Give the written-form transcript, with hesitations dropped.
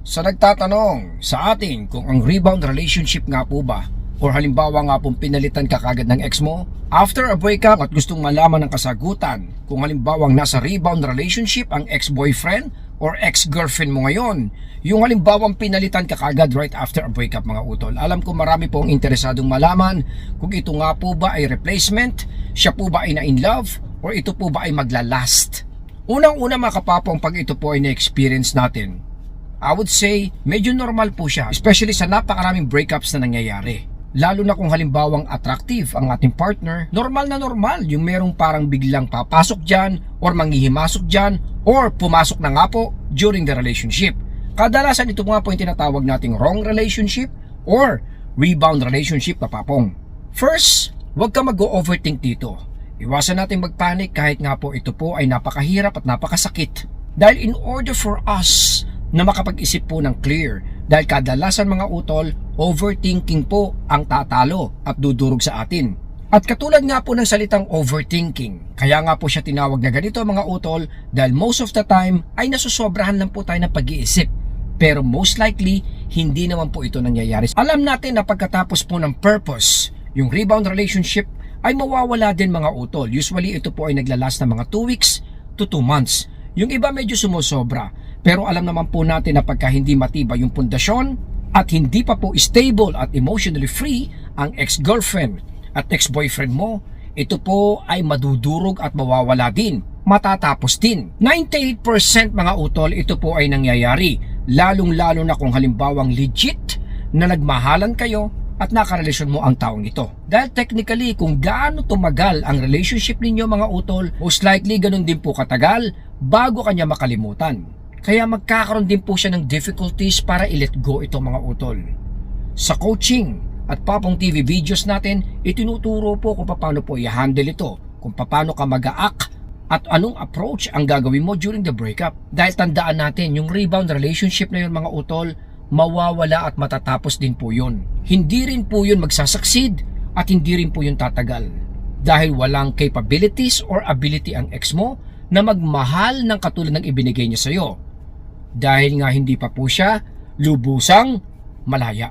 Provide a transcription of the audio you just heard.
Sa nagtatanong sa atin kung ang rebound relationship nga po ba or halimbawa nga pong pinalitan ka kagad ng ex mo after a breakup at gustong malaman ng kasagutan kung halimbawa nasa rebound relationship ang ex-boyfriend or ex-girlfriend mo ngayon, yung halimbawang pinalitan ka kagad right after a breakup mga utol. Alam ko marami pong interesadong malaman kung ito nga po ba ay replacement, siya po ba ay na-in love, or ito po ba ay maglalast. Unang-una mga kapapong, pag ito po ay na-experience natin, I would say medyo normal po siya, especially sa napakaraming breakups na nangyayari. Lalo na kung halimbawang attractive ang ating partner, normal na normal yung merong parang biglang papasok dyan or manghihimasok dyan or pumasok na nga po during the relationship. Kadalasan ito nga po yung tinatawag nating wrong relationship or rebound relationship kapapong. First, huwag ka mag-overthink dito. Iwasan natin magpanik kahit nga po ito po ay napakahirap at napakasakit. Dahil in order for us na makapag-isip po ng clear, dahil kadalasan mga utol, overthinking po ang tatalo at dudurog sa atin. At katulad nga po ng salitang overthinking, kaya nga po siya tinawag na ganito mga utol, dahil most of the time ay nasusobrahan lang po tayo ng pag-iisip. Pero most likely, hindi naman po ito nangyayari. Alam natin na pagkatapos po ng purpose, yung rebound relationship ay mawawala din mga utol. Usually ito po ay naglalast na mga 2 weeks to 2 months. Yung iba medyo sumusobra. Pero alam naman po natin na pagka hindi matibay yung pundasyon at hindi pa po stable at emotionally free ang ex-girlfriend at ex-boyfriend mo, ito po ay madudurog at mawawala din. Matatapos din. 98% mga utol, ito po ay nangyayari. Lalong-lalo na kung halimbawang legit na nagmahalan kayo at nakarelasyon mo ang taong ito. Dahil technically, kung gaano tumagal ang relationship ninyo mga utol, most likely ganun din po katagal bago kanya makalimutan. Kaya magkakaroon din po siya ng difficulties para i-let go itong mga utol. Sa coaching at Papong TV videos natin, itinuturo po kung paano po i-handle ito, kung paano ka mag-a-act at anong approach ang gagawin mo during the breakup. Dahil tandaan natin, yung rebound relationship na yun mga utol, mawawala at matatapos din po yun. Hindi rin po yun magsasucceed at hindi rin po yun tatagal. Dahil walang capabilities or ability ang ex mo na magmahal ng katulad ng ibinigay niya sa'yo. Dahil nga hindi pa po siya lubusang malaya.